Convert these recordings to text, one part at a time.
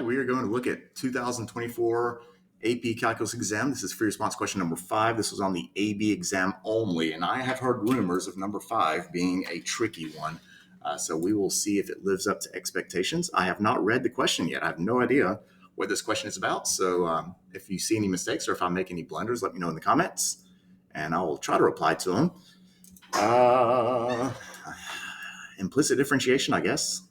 we are going to look at 2024 AP Calculus exam. This is free response question number 5. This was on the AB exam only, and I have heard rumors of number 5 being a tricky one. So we will see if it lives up to expectations. I have not read the question yet. I have no idea what this question is about. So if you see any mistakes or if I make any blunders, let me know in the comments, and I will try to reply to them. Implicit differentiation, I guess.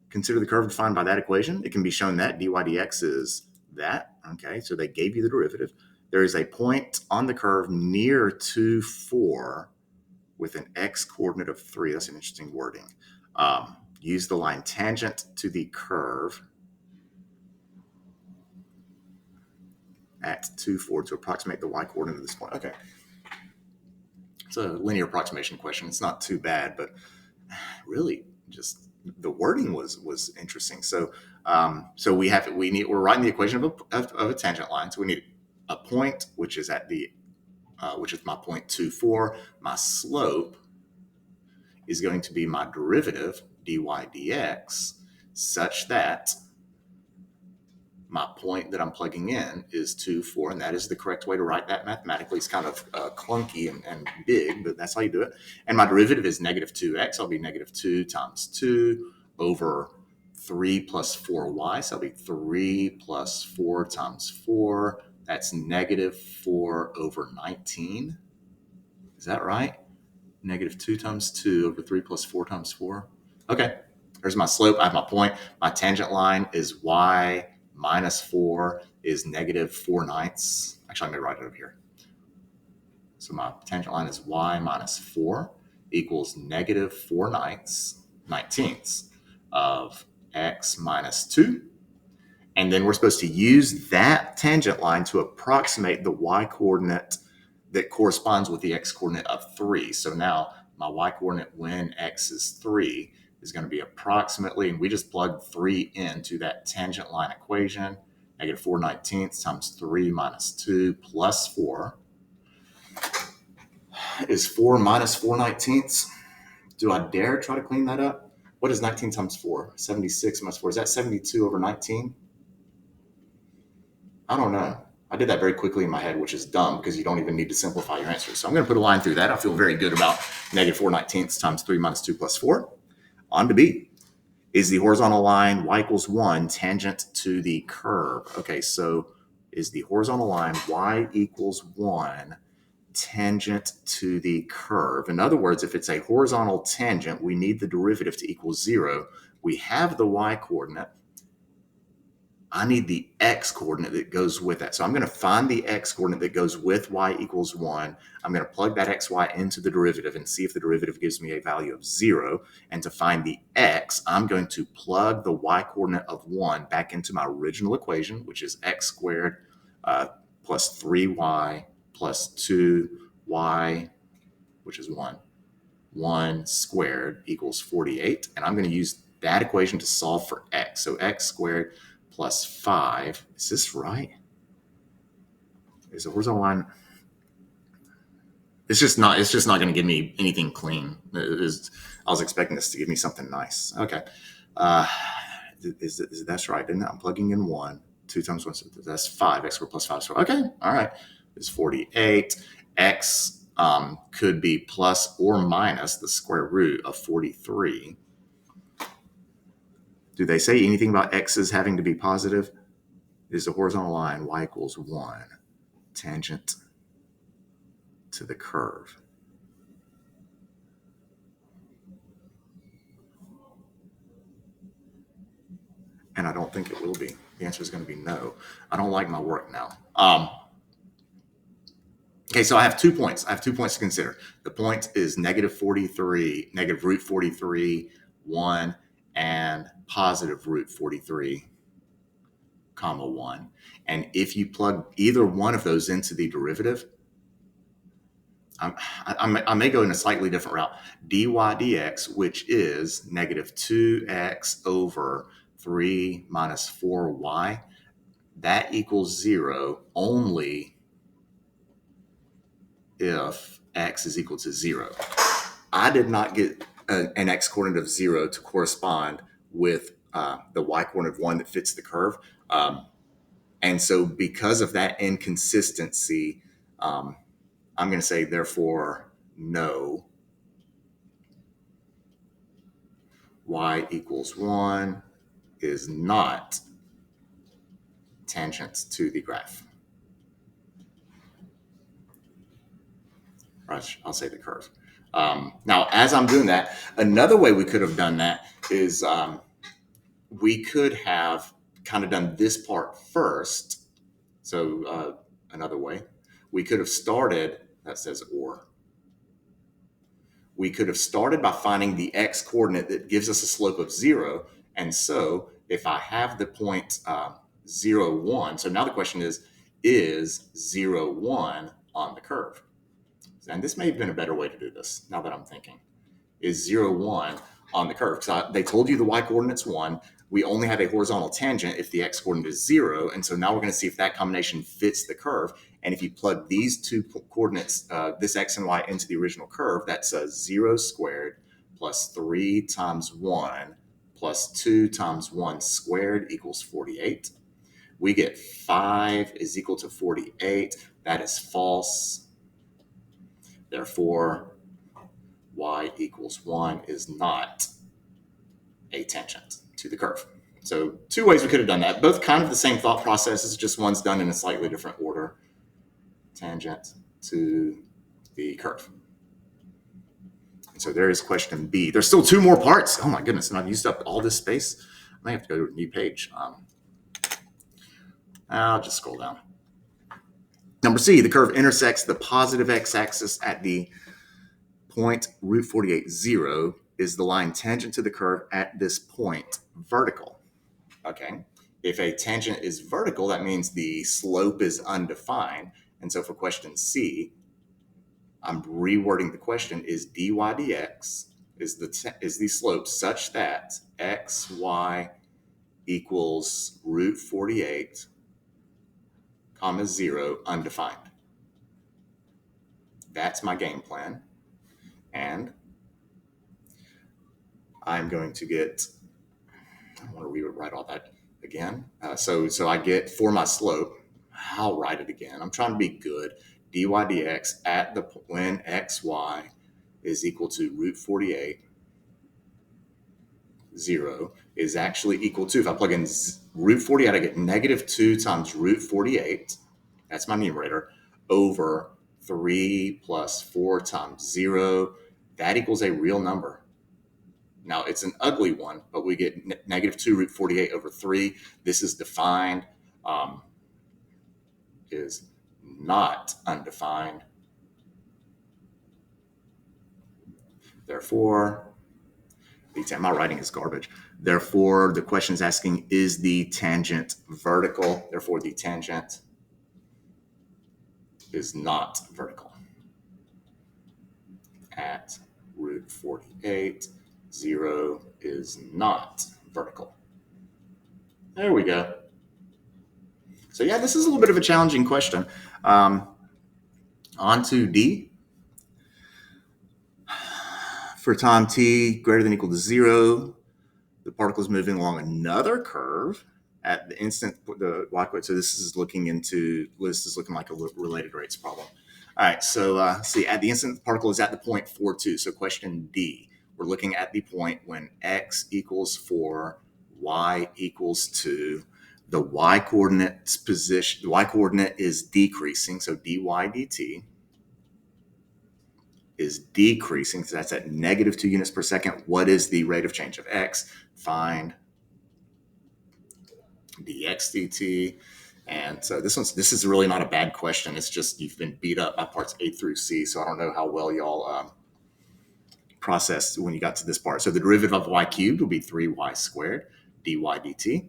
Consider the curve defined by that equation. It can be shown that dy dx is that. Okay, so they gave you the derivative. There is a point on the curve near 2, 4 with an x coordinate of 3. That's an interesting wording. Use the line tangent to the curve at 2, 4 to approximate the y coordinate of this point. Okay. It's a linear approximation question. It's not too bad, but really just the wording was interesting. So we're writing the equation of a tangent line. So we need a point which is at the which is my point 2, 4. My slope is going to be my derivative dy dx such that my point that I'm plugging in is 2, 4, and that is the correct way to write that mathematically. It's kind of clunky and big, but that's how you do it. And my derivative is negative 2x. I'll be negative 2 times 2 over 3 plus 4y. So I'll be 3 plus 4 times 4. That's negative 4 over 19. Is that right? Negative 2 times 2 over 3 plus 4 times 4. Okay, there's my slope. I have my point. My tangent line is y minus 4 is negative 4/9. Actually, I may write it up here. So my tangent line is y minus 4 equals negative 4/19 of x minus 2. And then we're supposed to use that tangent line to approximate the y coordinate that corresponds with the x coordinate of 3. So now my y coordinate when x is 3 is going to be approximately, and we just plugged 3 into that tangent line equation, negative 4/19 times 3 minus 2 plus 4 is 4 minus 4/19. Do I dare try to clean that up? What is 19 times 4? 76 minus 4. Is that 72 over 19? I don't know. I did that very quickly in my head, which is dumb because you don't even need to simplify your answers. So I'm going to put a line through that. I feel very good about negative 4/19 times 3 minus 2 plus 4. On to B. Is the horizontal line y equals 1 tangent to the curve? Okay, so is the horizontal line y equals 1 tangent to the curve? In other words, if it's a horizontal tangent, we need the derivative to equal 0. We have the y coordinate. I need the x coordinate that goes with that. So I'm going to find the x coordinate that goes with y equals 1. I'm going to plug that xy into the derivative and see if the derivative gives me a value of 0. And to find the x, I'm going to plug the y coordinate of 1 back into my original equation, which is x squared plus 3y plus 2y, which is 1. 1 squared equals 48. And I'm going to use that equation to solve for x. So x squared plus 5. Is this right? Is the horizontal line? It's just not going to give me anything clean. I was expecting this to give me something nice. Okay. That's right, isn't it? I'm plugging in 1. 2 times 1, so that's 5. X squared plus 5 squared. Okay. All right. It's 48. X could be plus or minus the square root of 43. Do they say anything about x's having to be positive? Is the horizontal line y equals 1 tangent to the curve? And I don't think it will be. The answer is going to be no. I don't like my work now. Okay, so I have 2 points. I have 2 points to consider. The point is negative 43, negative root 43, 1, and positive root 43, comma 1. And if you plug either one of those into the derivative, I may go in a slightly different route. dy dx, which is negative 2x over 3 minus 4y, that equals 0 only if x is equal to 0. I did not get an x coordinate of 0 to correspond with the y coordinate of 1 that fits the curve. And so because of that inconsistency, I'm going to say, therefore, no, y equals 1 is not tangent to the graph. Or I'll say the curve. Now, as I'm doing that, another way we could have done that is we could have kind of done this part first. So another way, we could have started, that says or, we could have started by finding the x coordinate that gives us a slope of 0. And so if I have the point 0, 1, so now the question is 0, 1 on the curve? And this may have been a better way to do this, now that I'm thinking. Is 0, 1 on the curve? Because they told you the y coordinate's 1. We only have a horizontal tangent if the x coordinate is 0. And so now we're going to see if that combination fits the curve. And if you plug these two coordinates, this x and y, into the original curve, that's 0 squared plus 3 times 1 plus 2 times 1 squared equals 48. We get 5 is equal to 48. That is false. Therefore, y equals 1 is not a tangent to the curve. So 2 ways we could have done that. Both kind of the same thought processes, just one's done in a slightly different order. Tangent to the curve. And so there is question B. There's still 2 more parts. Oh my goodness, and I've used up all this space. I might have to go to a new page. I'll just scroll down. Number C, the curve intersects the positive x-axis at the point root 48, 0. Is the line tangent to the curve at this point vertical? Okay. If a tangent is vertical, that means the slope is undefined. And so for question C, I'm rewording the question, is dy dx, is the slope such that xy equals root 48, comma 0, undefined? That's my game plan. And I'm going to get, I want to rewrite all that again. So I get, for my slope, I'll write it again. I'm trying to be good. Dy dx at the when xy is equal to root 48, 0 is actually equal to, if I plug in root 48, I get negative 2 times root 48. That's my numerator, over 3 plus 4 times 0. That equals a real number. Now, it's an ugly one, but we get negative 2 root 48 over 3. This is defined, is not undefined. Therefore, my writing is garbage. Therefore, the question is asking, is the tangent vertical? Therefore, the tangent is not vertical. At root 48, 0 is not vertical. There we go. So yeah, this is a little bit of a challenging question. On to D. For time t greater than or equal to 0, the particle is moving along another curve at the instant the y coordinate. So this is looking like a related rates problem. All right, so see, at the instant the particle is at the point 4, 2. So question D, we're looking at the point when x equals 4, y equals 2. The y coordinate's position, the y coordinate is decreasing, so dy dt is decreasing, so that's at negative 2 units per second. What is the rate of change of x? Find dx dt. And so this is really not a bad question. It's just you've been beat up by parts A through C, so I don't know how well y'all processed when you got to this part. So the derivative of y cubed will be 3y squared dy dt.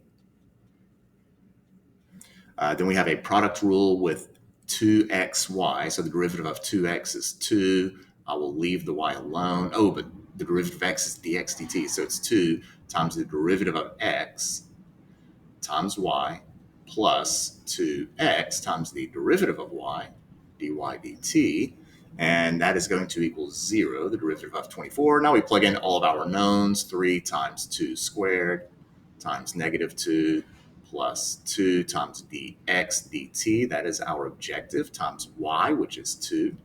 Then we have a product rule with 2xy. So the derivative of 2x is 2. I will leave the y alone. Oh, but the derivative of x is dx dt. So it's 2 times the derivative of x times y plus 2x times the derivative of y dy dt. And that is going to equal 0, the derivative of 24. Now we plug in all of our knowns. 3 times 2 squared times negative 2 plus 2 times dx dt. That is our objective, times y, which is 2,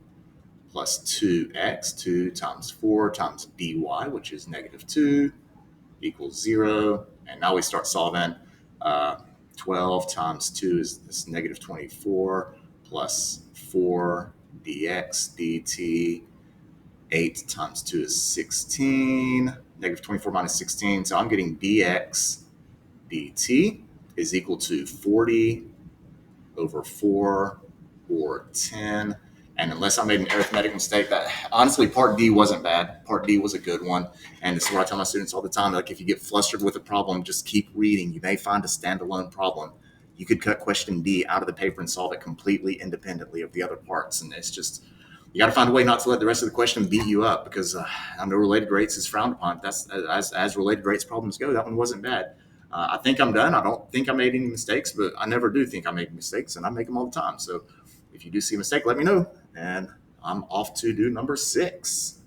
plus 2x, 2 times 4 times dy, which is negative 2, equals 0. And now we start solving. 12 times 2 is this negative 24, plus 4 dx dt. 8 times 2 is 16. Negative 24 minus 16. So I'm getting dx dt is equal to 40 over 4 or 10. And unless I made an arithmetic mistake, that honestly, part D wasn't bad. Part D was a good one. And this is what I tell my students all the time. Like, if you get flustered with a problem, just keep reading. You may find a standalone problem. You could cut question D out of the paper and solve it completely independently of the other parts. And it's just, you got to find a way not to let the rest of the question beat you up, because I know related rates is frowned upon. That's as related rates problems go. That one wasn't bad. I think I'm done. I don't think I made any mistakes, but I never do think I make mistakes, and I make them all the time. So if you do see a mistake, let me know, and I'm off to do number 6.